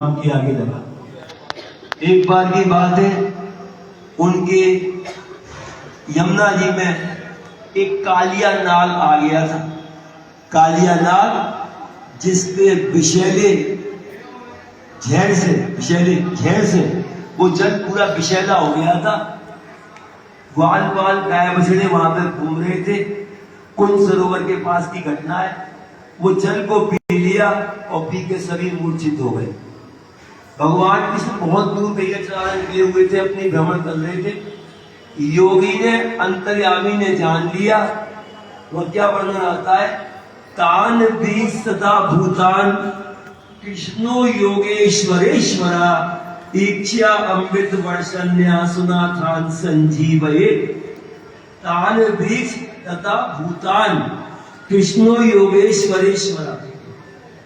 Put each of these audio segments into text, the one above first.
के आगे लगा। एक बार की बात है, उनके यमुना जी में एक कालिया नाग आ गया था। कालिया नाग जिसके विषैले झेड़ से वो जल पूरा विषैला हो गया था। ग्वाल गाय बछड़े वहां पर घूम रहे थे। कुंज सरोवर के पास की घटना है। वो जल को पी लिया और पी के सभी मूर्छित हो गए। भगवान कृष्ण बहुत दूर पैदल निकले हुए थे, अपनी भ्रमण कर रहे थे। योगी ने, अंतर्यामी ने जान लिया। और क्या वर्णन आता है, तान भी सदा भूतान कृष्णो योगेश्वरेश्वरा इच्छा अमृत वर्षन्या सुनाथान संजीवये। तान वृक्ष तथा भूतान कृष्णो योगेश्वरेश्वरा,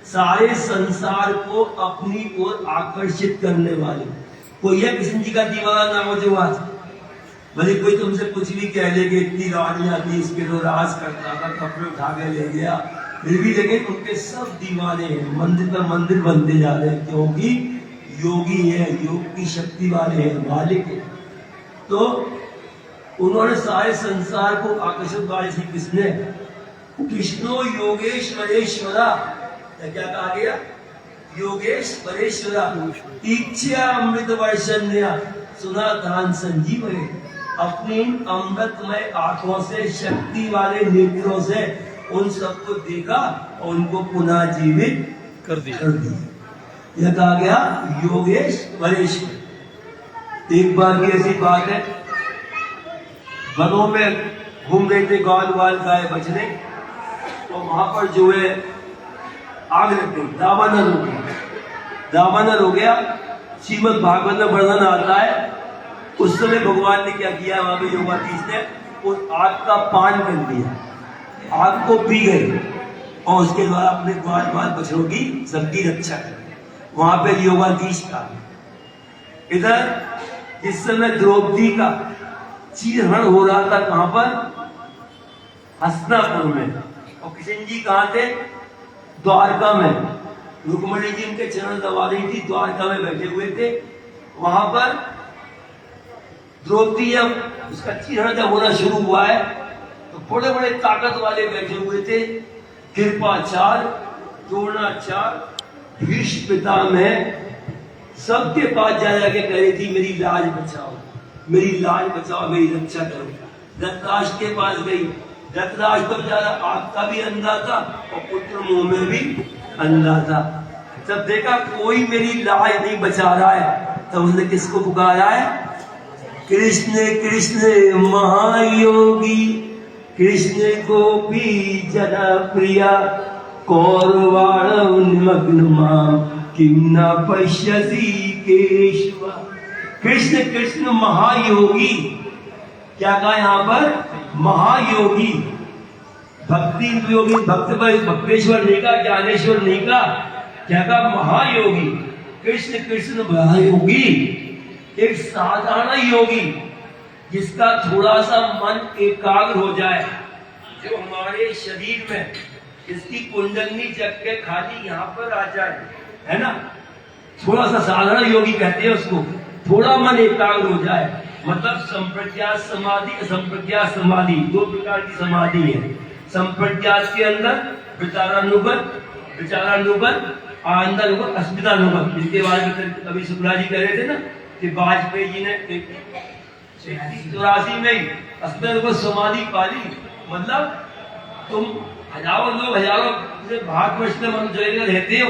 सारे संसार को अपनी ओर आकर्षित करने वाले। कोई है कृष्ण जी का दीवाना नाम हो जो आज भले कोई तुमसे कुछ भी कह ले कि इतनी रानियां थी, इसके तो राज करता था, कपड़े उठा के ले गया, फिर भी लेकिन उनके सब दीवाने हैं। मंदिर पर मंदिर बनते जा रहे हैं क्योंकि योगी है, योग की शक्ति वाले हैं, मालिक है। तो उन्होंने सारे संसार को आकर्षित वाले श्री कृष्ण ने कृष्णो योगेश्वरेश्वरा, क्या कहा गया, योगेश्वरेश्वरा इच्छा अमृत वर्षन्या सुनाथान संजीवये। अपनी अमृतमय आंखों से, शक्ति वाले नेत्रों से उन सबको देखा और उनको पुनः जीवित कर दिया। यह कहा गया योगेश्वरेश्वर। एक बार की ऐसी बात है, वनों में घूम रहे थे ग्वाल गाय बछड़े, और वहां पर जो है आग लग गई, दावानल हो गया। श्रीमद् भागवत में वर्णन आता है, उस समय भगवान ने क्या किया, वहां पे योगाधीश ने उस आग का पान कर दिया, आग को पी गए और उसके द्वारा अपने ग्वाल बछड़ों की सबकी रक्षा कर। वहां पे योगाधीश था। इधर इस समय द्रौपदी का चीरहरण हो रहा था, कहां पर, हस्तिनापुर में। और कृष्ण जी कहां थे, द्वारका में। रुक्मणी जी उनके चरण दबा रही थी, द्वारका में बैठे हुए थे। वहां पर द्रौपदी जब उसका चीरहरण जब होना शुरू हुआ है तो बड़े बड़े ताकत वाले बैठे हुए थे, कृपाचार्य, द्रोणाचार्य, भीष्म पितामह, सबके पास जा जाके कह रही थी मेरी लाज बचाओ, मेरी लाज बचाओ, मेरी रक्षा करो। धृतराष्ट्र के पास गई। धृतराष्ट्र तो बेचारा आग का भी अंधा था और पुत्र मुंह में भी अंधा था। जब देखा कोई मेरी लाज नहीं बचा रहा है, तो उसने किसको पुकारा है, कृष्ण कृष्ण महायोगी, कृष्ण गोपी जनप्रिया, कौरवाणं निमग्नमां किं न पश्यसि केशव। कृष्ण कृष्ण महायोगी, क्या कहा यहाँ पर, महायोगी। भक्ति योगी, भक्त भक्तेश्वर नहीं का, ज्ञानेश्वर नहीं का, क्या कहा, महायोगी। कृष्ण कृष्ण महायोगी, एक साधारण योगी जिसका थोड़ा सा मन एकाग्र हो जाए, जो हमारे शरीर में इसकी कुंडलनी जग के खाली यहाँ पर आ जाए, है ना, थोड़ा सा साधारण योगी कहते हैं उसको। थोड़ा मन एकाग्र हो जाए, मतलब संप्रज्ञात समाधि, असंप्रज्ञात समाधि, दो प्रकार की समाधि है। संप्रज्ञात के अंदर विचारानुगत, आनंदानुगत, अस्मितानुगत, जिनके बारे में कभी शुक्ला जी कह रहे थे ना कि वाजपेयी जी ने 1984 में ही अस्मितानुगत समाधि पाली। मतलब तुम हजारों लोग, हजारों भारतवर्ष में मनुष्य रहते हो,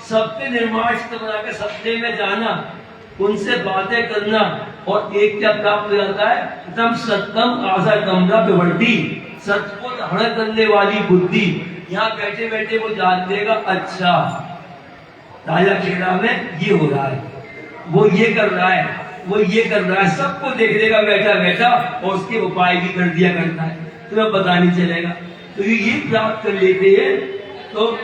सबके निर्माण चित्र बना के सत्य में जाना, उनसे बातें करना, और एक क्या प्राप्त हो जाता है, एकदम सत्यम आशा कमरा विवर्ती, सत्य को धारण करने वाली बुद्धि। यहाँ बैठे बैठे वो जान लेगा, अच्छा राजा खेड़ा में ये हो रहा है, वो ये कर रहा है, वो ये कर रहा है, सबको देख लेगा बैठा बैठा, और उसके उपाय भी कर दिया करता है, तुम्हें पता नहीं चलेगा। तो ये प्राप्त कर लेते हैं, तो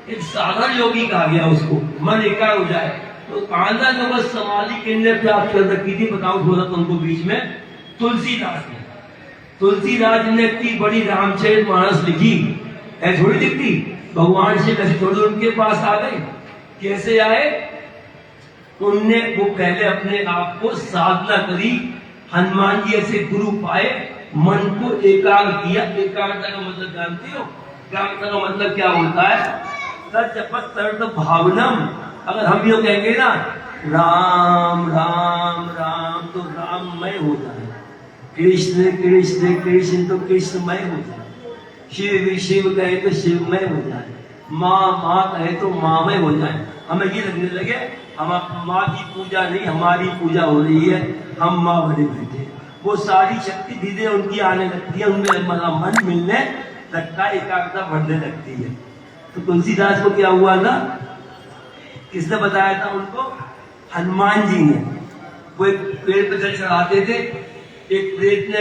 एक साधारण योगी कहा गया उसको, मन एकाग्र हो जाए। तो आनंद समाधि किन्ने प्राप्त कर रखी थी, बताओ थोड़ा तुमको बीच में, तुलसीदास ने। तुलसीदास ने इतनी बड़ी रामचरितमानस लिखी, ऐसी थोड़ी दिखती, भगवान से कैसे थोड़ी उनके पास आ गए, कैसे आए, उनने वो पहले अपने आप को साधना करी, हनुमान जी ऐसे गुरु पाए, मन को एकाग्र किया। एकाग्रता का मतलब जानते हो? एकाग्रता का मतलब क्या होता है? तत् भावनम। अगर हम ये कहेंगे ना राम राम राम, तो राममय हो जाए। कृष्ण कृष्ण कृष्ण तो कृष्णमय हो जाए। शिव शिव कहे तो शिवमय हो जाए। माँ माँ कहे तो माँमय हो जाए। हमें ये लगने लगे हम माँ की पूजा नहीं, हमारी पूजा हो रही है, हम माँ बने बैठे। वो सारी शक्ति धीरे उनकी आने लगती है, उनमें मन मिलने लगता है, एकाग्रता बढ़ने लगती है। तो तुलसीदास को क्या हुआ था? किसने बताया था उनको? हनुमान जी ने। वो एक पेड़ पर जल चढ़ाते थे, एक प्रेत ने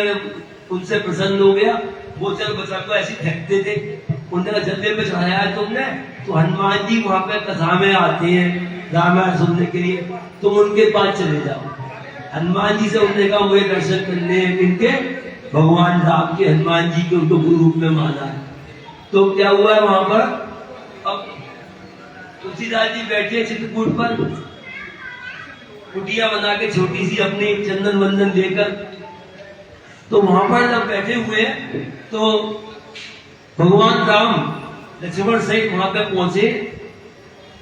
उनसे प्रसन्न हो गया, वो जल बचा को ऐसे फेंकते थे। उन्होंने जल्दे पे चढ़ाया है तुमने, तो हनुमान जी वहां पे कथा में आते हैं रामायण सुनने के लिए, तुम उनके पास चले जाओ। हनुमान जी से उन्होंने कहा मुझे दर्शन करने हैं इनके, भगवान राम के, हनुमान जी के उनको गुरु रूप में माना है। तो क्या हुआ है वहां पर? अब तुलसीदास जी बैठे चित्रकूट पर, कुटिया बना के छोटी सी अपनी, चंदन वंदन लेकर। तो वहां पर जब बैठे हुए तो भगवान राम लक्ष्मण सहित वहां पे पहुंचे।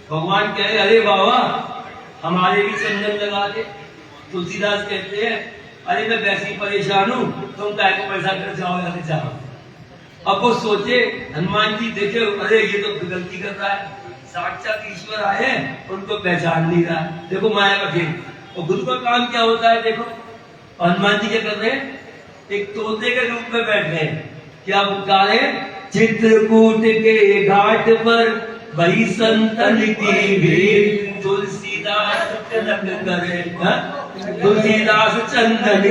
भगवान कहे अरे बाबा हमारे भी चंदन लगा दे। तुलसीदास कहते हैं अरे मैं वैसे ही परेशान हूं, तुम काय को पैसा कर जाओ या चाहो। अब वो सोचे, हनुमान जी देखे अरे ये तो गलती कर रहा है, साक्षात ईश्वर आए उनको पहचान नहीं रहा। देखो माया का खेल। और गुरु का काम क्या होता है? देखो हनुमान जी क्या कर रहे हैं? एक तोते के रूप में बैठ रहे हैं। क्या गा रहे हैं? चित्रकूट के घाट पर वही संतन की भीड़, तुलसीदास तिलक करे, तुलसीदास चंदन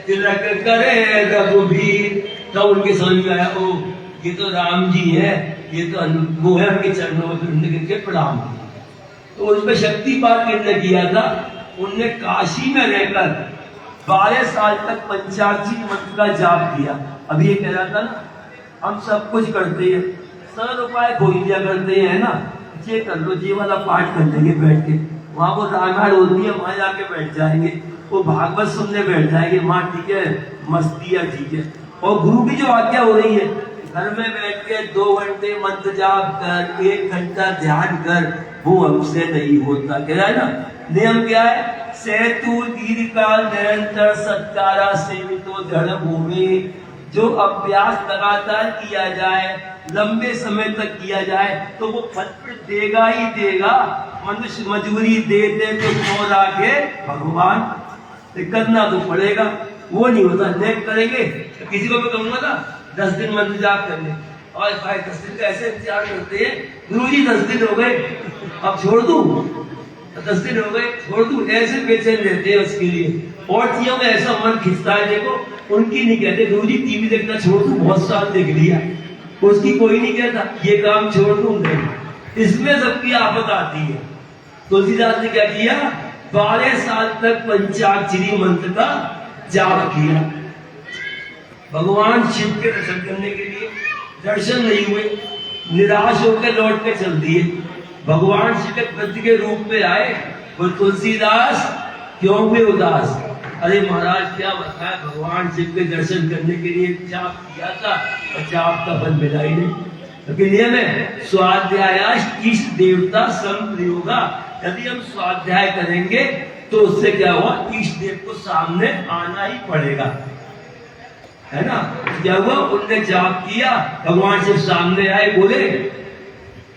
तिलक करे रघुबीर। तो उनके समझ में आया ओ ये तो राम जी है, ये तो वो है, उनके चरणों में गिर प्रणाम किया। तो उसमें शक्तिपात किसने किया था? उनने काशी में रहकर 12 साल तक पंचाक्षरी मंत्र का जाप किया। अभी ये कह रहा था ना हम सब कुछ करते हैं, सरल उपाय खोज लिया करते हैं ना, ये कर लो, ये वाला पाठ कर लेंगे बैठ के। वहां वो रामायण होती है, वहां जाके बैठ जाएंगे, वो भागवत सुनने बैठ जाएंगे, वहां ठीक है मस्ती है, ठीक है। और गुरु की जो आज्ञा हो रही है, घर में बैठ के 2 घंटे मंत्र जाप कर, 1 घंटा ध्यान कर, वो हमसे नहीं होता। कह है ना नियम क्या है? सेतु दीर्घकाल निरंतर सत्कारा सेवितो जड़ भूमि। जो अभ्यास लगातार किया जाए, लंबे समय तक किया जाए, तो वो फल देगा ही देगा। मनुष्य मजबूरी दे दे तो छोड़ आके भगवान करना तो पड़ेगा, वो नहीं होता। नेक करेंगे किसी को मैं कहूंगा ना 10 दिन मंत्र जाप कर ले, और भाई 10 दिन का ऐसे इंतजार करते हैं, गुरु जी 10 दिन हो गए अब छोड़ दूं, 10 दिन हो गए छोड़ दूं, ऐसे बेचैन रहते हैं उसके लिए। और चीजों में ऐसा मन खिंचता है। देखो उनकी नहीं कहते गुरु जी टीवी देखना छोड़ दूं, बहुत साल देख लिया, उसकी कोई नहीं कहता ये काम छोड़ दूं, नहीं। इसमें सबकी आफत आती है। तुलसीदास ने क्या किया? 12 साल तक पंचाक्षरी मंत्र का जाप किया। भगवान शिव के दर्शन करने के लिए दर्शन नहीं हुए, निराश होकर लौट के चल दिए। भगवान शिव के पति के रूप में आए, और तुलसीदास क्यों हुए उदास? अरे महाराज क्या बताया, भगवान शिव के दर्शन करने के लिए जाप किया था और जाप का फल मिला ही नहीं। लेकिन ये में स्वाध्याय इष्ट देवता संप्रयोगा, यदि हम स्वाध्याय करेंगे तो उससे क्या हुआ? इष्ट देव को सामने आना ही पड़ेगा, है ना। क्या हुआ? उनने जाप किया, भगवान शिव सामने आए, बोले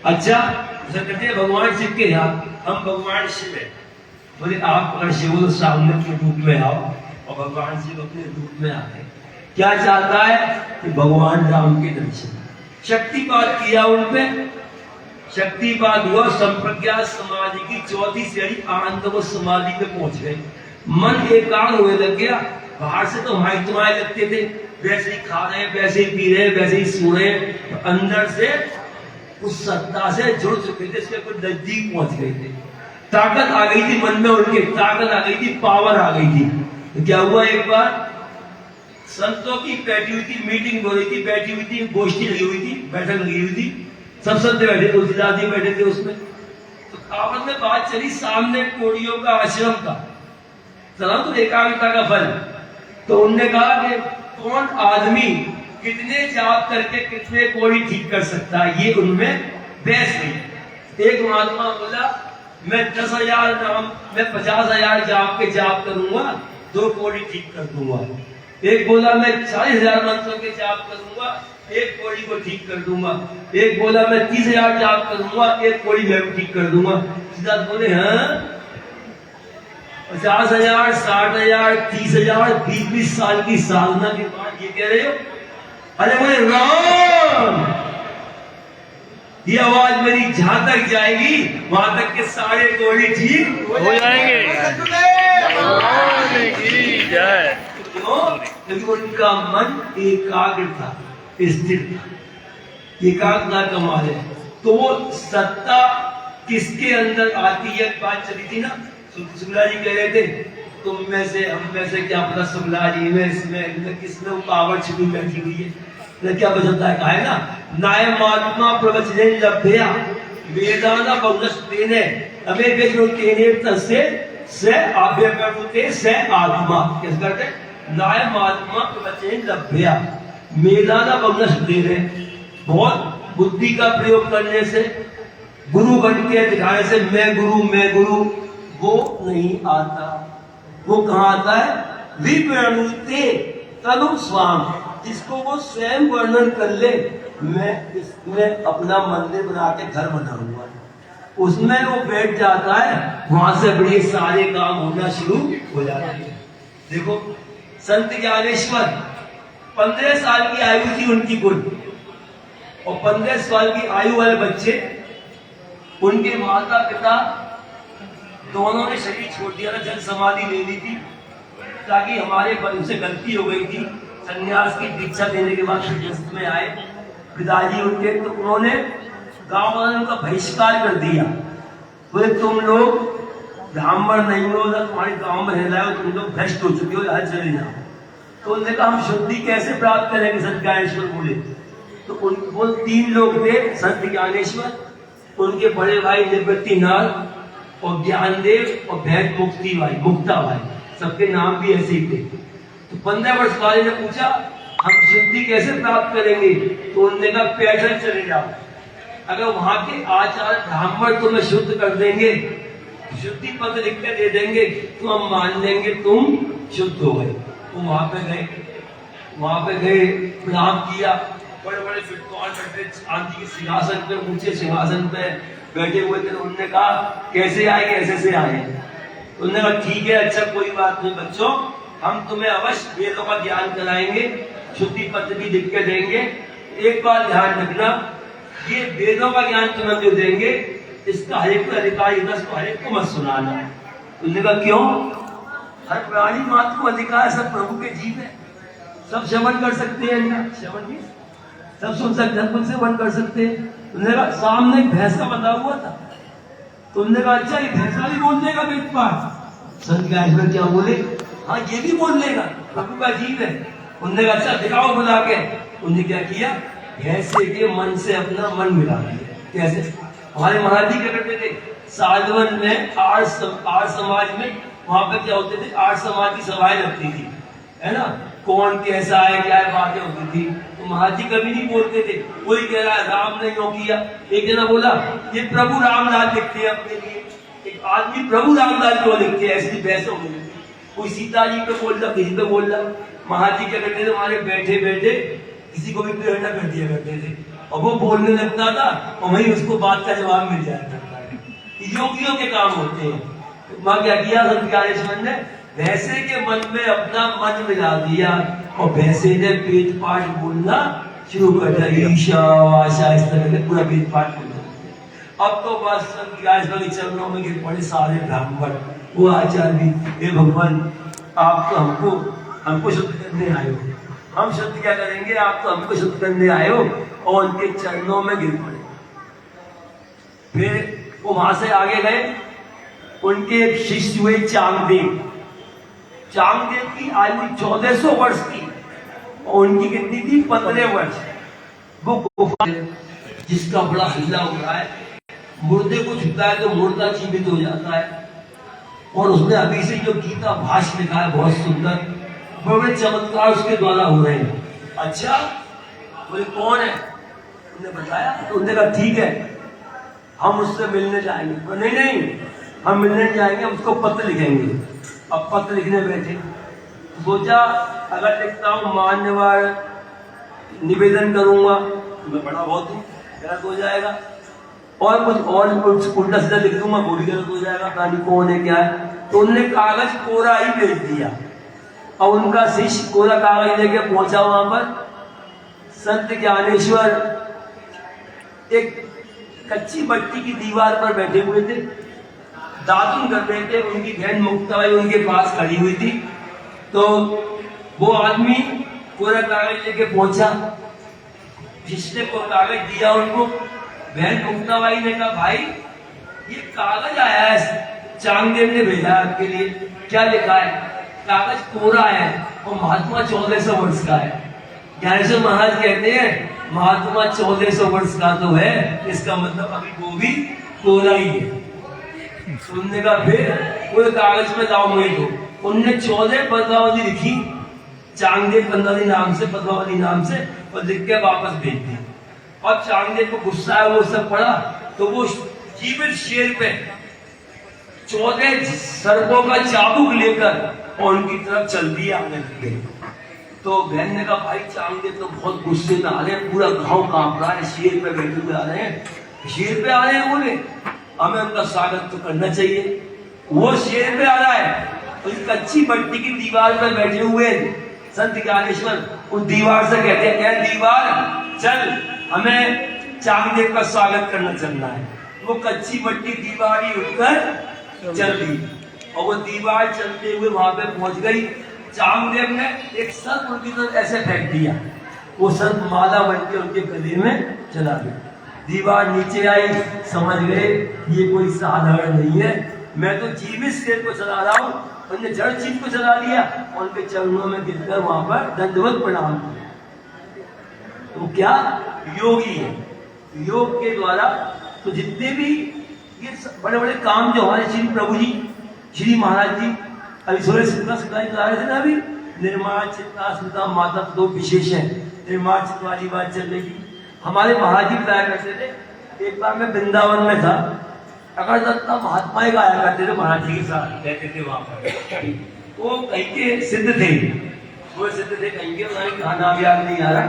अच्छा कहते हैं भगवान शिव के यहाँ हम भगवान शिव है, बोले आप अगर शिव सामने के रूप में आओ, और भगवान शिव अपने रूप में आते। क्या चाहता है? कि भगवान राम के दर्शन। शक्तिपात किया उनपे, शक्तिपात हुआ, संप्रज्ञा समाधि की 4थी सीढ़ी आनंद को समाधि पे पहुंच गए। मन एकाग्र होने लग गया। बाहर से तो हाई तुम्हारे लगते थे, वैसे ही खा रहे, वैसे ही पी रहे, वैसे ही सो रहे, तो अंदर से उस सत्ता से जुड़ चुके थे, इसके कुछ नजदीक पहुंच गए थे। ताकत आ गई थी मन में, उनके ताकत आ गई थी, पावर आ गई थी। तो क्या हुआ? एक बार संतों की बैठी हुई थी, मीटिंग हो रही थी, बैठी हुई थी, गोष्ठी लगी हुई थी, बैठक लगी हुई थी, सब संत बैठे, तुलसीदास जी बैठे थे उसमें। तो आपस में बात चली, सामने कोड़ियों का आश्रम था, चला तो एकाग्रता का फल। तो उनने कहा कि कौन आदमी कितने जाप करके कितने कोड़ी ठीक कर सकता है, ये उनमें बहस हुई। एक महात्मा बोला मैं 10,000 नाम, मैं 50,000 जाप के जाप करूंगा, 2 कोड़ी ठीक कर दूंगा। एक बोला मैं 40,000 मंत्रों के जाप करूंगा, 1 कोड़ी को ठीक कर दूंगा। एक बोला मैं 30,000 जाप करूंगा, 1 कोड़ी मैं ठीक कर दूंगा। सिद्धार्थ बोले हाँ 50,000, 60,000, 30,000, 20-20 साल की साधना के बाद ये कह रहे हो? अरे बोले राम, ये आवाज मेरी जहां तक जाएगी वहां तक के सारे कोड़ी ठीक हो जाएंगे। क्योंकि उनका मन एकाग्र था, स्थिर था, एकाग्रता का माल है। तो वो सत्ता किसके अंदर आती है, बात चली थी ना, शुक्ला जी कह रहे थे तुम में से हम में से क्या पता शुक्ला जी में इसमें किसमें वो पावर छिपी बैठी हुई है, क्या बचता है? कहा है ना नाय महात्मा प्रवचने लभ्या वेदाना बहुनस्तेने अबे बेजो केने तसे से आभ्य करते से आत्मा। किस करते? नाय महात्मा प्रवचने लभ्या वेदाना बहुनस्तेने, बहुत बुद्धि का प्रयोग करने से, गुरु बन के दिखाने से मैं गुरु वो नहीं आता। वो कहाँ आता है? विप्रणुते तनु स्वाम, जिसको वो स्वयं वर्णन कर ले, मैं इसमें अपना मंदिर बना के घर बनाऊंगा, उसमें वो बैठ जाता है, वहां से बड़े सारे काम होना शुरू हो जाते हैं। देखो संत ज्ञानेश्वर 15 साल की आयु थी उनकी कुल, और 15 साल की आयु वाले बच्चे, उनके माता पिता दोनों ने शरीर छोड़ दिया था, जल समाधि ले ली थी, ताकि हमारे उनसे गलती हो गई थी। संन्यास की दीक्षा देने के बाद गृहस्थ में आए पिताजी उनके, तो उन्होंने गांव वालों ने उनका बहिष्कार कर दिया। बोले तुम लोग ब्राह्मण नहीं हो ना, तुम्हारे गांव में रह रहे हो, तुम लोग भ्रष्ट हो चुके हो, यहाँ चले जाओ। तो उन्होंने कहा हम शुद्धि कैसे प्राप्त करेंगे? संत ज्ञानेश्वर बोले। तो वो 3 लोग थे, संत ज्ञानेश्वर, उनके बड़े भाई निवृत्तिनाथ और ज्ञानदेव और भैद मुक्ति भाई, मुक्ता भाई, सबके नाम भी ऐसे ही थे। तो 15 वर्ष वाले ने पूछा हम शुद्धि कैसे प्राप्त करेंगे? तो उन्होंने कहा पैदल चले जाओ, अगर वहां के आचार्य ब्राह्मण तुम्हें शुद्ध कर देंगे, शुद्धि पत्र लिख के दे देंगे, तो हम मान लेंगे तुम शुद्ध हो गए। तो वहां पे गए प्रणाम किया, बड़े बड़े विद्वान बैठे शांति के सिंहासन पे, ऊंचे सिंहासन पे बैठे हुए थे। उन्होंने कहा कैसे आए? कैसे से आए? उन्होंने कहा ठीक है, अच्छा कोई बात नहीं बच्चों, हम तुम्हें अवश्य वेदों का ज्ञान कराएंगे, शुद्धि पत्र भी लिख के देंगे। एक बार ध्यान रखना, ये वेदों का ज्ञान तुम्हें जो देंगे, इसका हर एक अधिकार को हर एक को मत सुनाना। उन्होंने कहा क्यों? हर प्राणी मात्र को अधिकार, सब प्रभु के जीव है, सब श्रवण कर सकते हैं ना, श्रवण भी सब सुन सकते हैं, खुद से वन कर सकते हैं। उन्होंने कहा सामने एक भैंसा बंधा हुआ था, तो उन्होंने कहा अच्छा ये भैंसा भी बोल देगा वेद पाठ? संत ज्ञानेश्वर क्या बोले? हाँ ये भी बोल लेगा, प्रभु का जीव है। उन्होंने कहा अच्छा दिखाओ बुला के। उन्होंने क्या किया? भैंसे के मन से अपना मन मिला दिया। कैसे? हमारे महाराज जी क्या करते थे, साधवन में आर्य समाज में, वहां पे क्या होते थे, आर्य समाज की सभाएं लगती थी, है ना, कौन कैसा है क्या है बातें होती थी। तो महाराज जी कभी नहीं बोलते थे, कोई कह रहा है राम ने यो किया, एक जना बोला ये प्रभु रामलाल लिखते हैं अपने लिए, एक आदमी प्रभु रामलाल क्यों लिखते हैं, ऐसी बहस हो गई। कोई सीता जी पे बोल रहा, किसी पे बोल रहा। महाराज जी क्या करते थे, हमारे बैठे बैठे किसी को भी प्रेरणा कर दिया करते थे, और वो बोलने लगता था और वही उसको बात का जवाब मिल जाया करता है। योगियों के काम होते हैं। तो वहां क्या किया संत ज्ञानेश्वर ने? भैंसे के मन में अपना मन मिला दिया, और भैंसे ने वेद पाठ बोलना शुरू कर दिया, ईशा आशा इस तरह के पूरा वेद पाठ बोलना। अब तो बस संत ज्ञानेश्वर के चरणों में गिर पड़े सारे ब्राह्मण, वो आचार्य भी, हे भगवान आप तो हमको शुद्ध करने आए हो, हम शुद्ध क्या करेंगे, आप तो हमको शुद्ध करने आए हो, और उनके चरणों में गिर पड़े। फिर वो वहां से आगे गए, उनके एक शिष्य हुए चांगदेव। चांगदेव की आयु 1400 वर्ष थी, और उनकी कितनी थी? 15 वर्ष। वो गुफा जिसका बड़ा हल्ला हो रहा है, मुर्दे को छूता है तो मुर्दा जीवित हो जाता है। और उसने अभी से जो गीता भाष्य लिखा है बहुत सुंदर, बड़े चमत्कार उसके द्वारा हो रहे हैं। अच्छा, बोले कौन है? उन्होंने बताया तो उन्होंने कहा ठीक है हम उससे मिलने जाएंगे। तो नहीं नहीं, हम मिलने जाएंगे, हम उसको पत्र लिखेंगे। अब पत्र लिखने बैठे, सोचा अगर लिखता हूँ मान्यवर निवेदन करूंगा मैं बड़ा बहुत हूँ, गलत हो जाएगा, और कुछ उल्टा सीधा लिख दूंगा वो भी गलत हो जाएगा, कहानी कौन है क्या है। तो उन्होंने कागज कोरा ही भेज दिया और उनका शिष्य कोरा कागज लेके पहुंचा वहां पर। संत ज्ञानेश्वर एक कच्ची मट्टी की दीवार पर बैठे हुए थे, दातुन कर रहे थे। उनकी बहन मुक्ताबाई उनके पास खड़ी हुई थी। तो वो आदमी कोरा कागज लेके पहुंचा, जिसने को कागज दिया उनको, बहन मुक्ताबाई ने कहा भाई ये कागज आया है, चांगदेव ने भेजा आपके लिए, क्या लिखा है? कागज कोरा है और महात्मा 1400 वर्ष का है। ज्ञानेश्वर महाराज कहते हैं महात्मा 1400 वर्ष का तो है, इसका मतलब अभी वो भी कोरा ही है। सुनने का फिर कोई कागज में दाव नहीं दो। उनने 14 पद्मावली लिखी, चांगदेव पद्मावली नाम से, पद्मावली नाम से, और लिख के वापस भेज दी। और चांगदेव को गुस्सा है, वो सब पढ़ा तो वो जीवित शेर पे 14 सर्पों का चाबुक लेकर और उनकी तरफ चल दिए, आने लगे। तो बहन ने कहा भाई चांगदेव तो बहुत गुस्से में आ रहे हैं, पूरा गांव कांप रहा है, शेर पे बैठे हुए आ रहे हैं, शेर पे आ रहे हैं, बोले हमें उनका स्वागत तो करना चाहिए। वो शेर पे आ रहा है, उस कच्ची मट्टी की दीवार पर बैठे हुए संत ज्ञानेश्वर उस दीवार से कहते हैं क्या दीवार चल, हमें चांगदेव का स्वागत करना चलना है। वो कच्ची मट्टी दीवार ही उठकर चल दी और वो दीवार चलते हुए वहां पे पहुंच गई। चांगदेव ने एक सर्प उनकी तरफ ऐसे फेंक दिया, वो सर्प माला बनके उनके गले में चला गया। दीवार नीचे आई, समझ गए ये कोई साधारण नहीं है, मैं तो जीवित शेर को चला रहा हूँ, उन्होंने जड़ चीज को चला लिया और उनके चरणों में गिरकर वहां पर दंडवत प्रणाम किया। तो क्या योगी है, योग के द्वारा तो जितने भी ये बड़े बड़े काम जो हमारे श्री प्रभु जी, श्री महाराज जी अभी सूर्य सिद्धा सिद्धाई बता रहे थे ना, अभी निर्माण चित्ता सुधा माता दो विशेष है, निर्माण चित्त वाली बात चल रही। हमारे महाराज जी बताया करते थे, एक बार मैं वृंदावन में था, अगर दत्ता महात्मा ही गाया करते थे महाराज जी के साथ रहते थे वहां पर। वो कहीं के सिद्ध थे, वो सिद्ध थे कहीं के, उन्होंने कहा नाम याद नहीं आ रहा,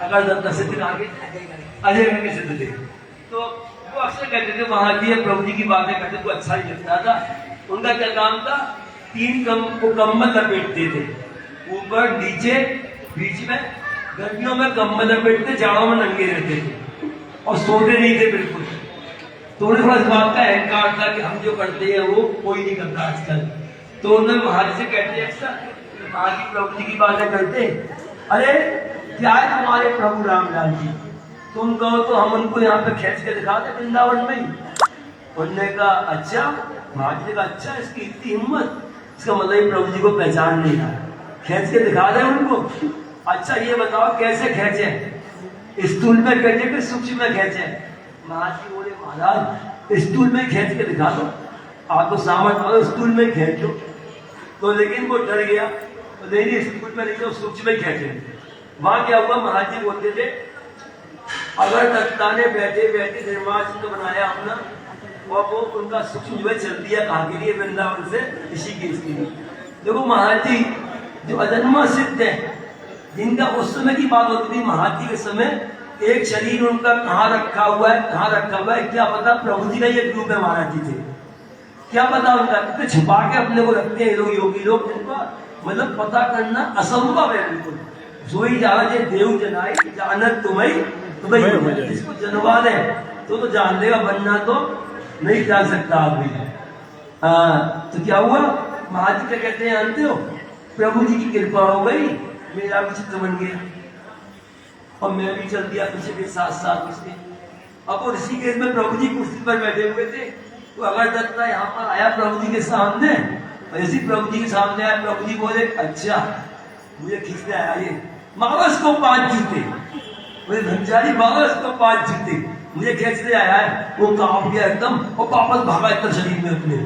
अगर दत्ता सिद्ध कहा अजय के सिद्ध थे। तो वो अक्सर कहते थे महाराज जी प्रभु जी की बातें करते तो अच्छा ही लगता था। उनका क्या काम था, 3 कम्बल लपेटते थे, ऊपर नीचे बीच में, गर्मियों में कम्बल लपेटते, जाड़ों में नंगे रहते थे और सोते नहीं थे बिल्कुल। तो उन्हें थोड़ा इस बात का अहंकार था कि हम जो करते हैं वो कोई नहीं करता आजकल। तो उन्होंने महाराज से कहते हैं अक्सर महाराज जी प्रभु जी की बातें करते, अरे क्या है तुम्हारे प्रभु रामलाल जी, तुम कहो तो हम उनको यहाँ पे खींच के दिखाते वृंदावन में ही। उन्होंने कहा अच्छा, महाराज जी का अच्छा, इसकी इतनी हिम्मत, इसका मतलब प्रभु जी को पहचान नहीं रहा, खींच के दिखा दे उनको। अच्छा ये बताओ कैसे खींचे, स्टूल में खींचे कि सूक्ष्म में खींचे? महाराज जी बोले महाराज स्टूल में खींच के दिखा दो, आप तो सामर्थ वाले स्टूल में खींचो। तो लेकिन वो डर गया, तो नहीं स्टूल में नहीं, तो सूक्ष्म में खींचे। वहां क्या हुआ, महाराज जी बोलते थे अगर दत्ता ने बैठे बैठे निर्माण चित्त बनाया अपना, और वो उनका सूक्ष्म जो है चल दिया कहाँ के लिए, वृंदावन से ऋषिकेश के लिए। देखो महाराज जी जो अजन्मा सिद्ध है, जिनका उस समय की बात होती थी, महाराज जी के समय एक शरीर उनका कहाँ रखा हुआ है, कहाँ रखा हुआ है क्या पता, प्रभु जी का ये रूप है महाराज जी थे, क्या पता उनका, कितने छुपा के अपने को रखते हैं लोग, योगी लोग, जिनका मतलब पता करना असंभव है बिल्कुल। सोई जाना जे देव जनाई जानत तुम्हें, जिसको जनवा दे तो जान लेगा, बनना तो नहीं जान सकता आदमी। तो क्या हुआ, महाराज जी क्या कहते हैं जानते हो, प्रभु जी की कृपा हो गई, मेरा भी चित्र बन गया और मैं भी चल दिया पीछे के साथ साथ उसके। अब वो ऋषिकेश में प्रभु जी कुर्सी पर बैठे हुए थे, तो अगर दत्ता यहाँ पर आया प्रभु जी के सामने, और जैसे प्रभु जी के सामने आया, प्रभु जी बोले अच्छा मुझे खींचने आया ये, मावस को 5 जूते, बोले भंजारी मावस को 5 जूते, मुझे खींच ले आया है। वो कांप गया एकदम और वापस भागा एकदम शरीर में अपने।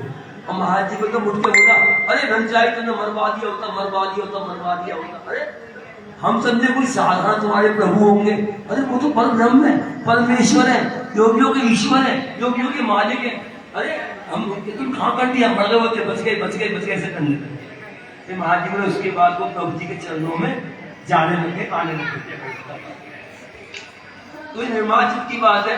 और महाराज जी को तो उठ के बोला, अरे रंजाई तुमने मरवा दिया होता, मरवा दिया होता, मरवा दिया होता। अरे हम समझे कोई साधारण तुम्हारे प्रभु होंगे, अरे वो तो परम ब्रह्म है, परमेश्वर है, योगियों के ईश्वर है, योगियों के मालिक है। अरे हम तुम कहाँ कर दिया, मर गए होते, बच गए बच गए बच गए, ऐसे करने लगे। महाराज जी ने उसके बाद वो प्रभु जी के चरणों में जाने लगे, आने लगे। तो निर्माण की बात है।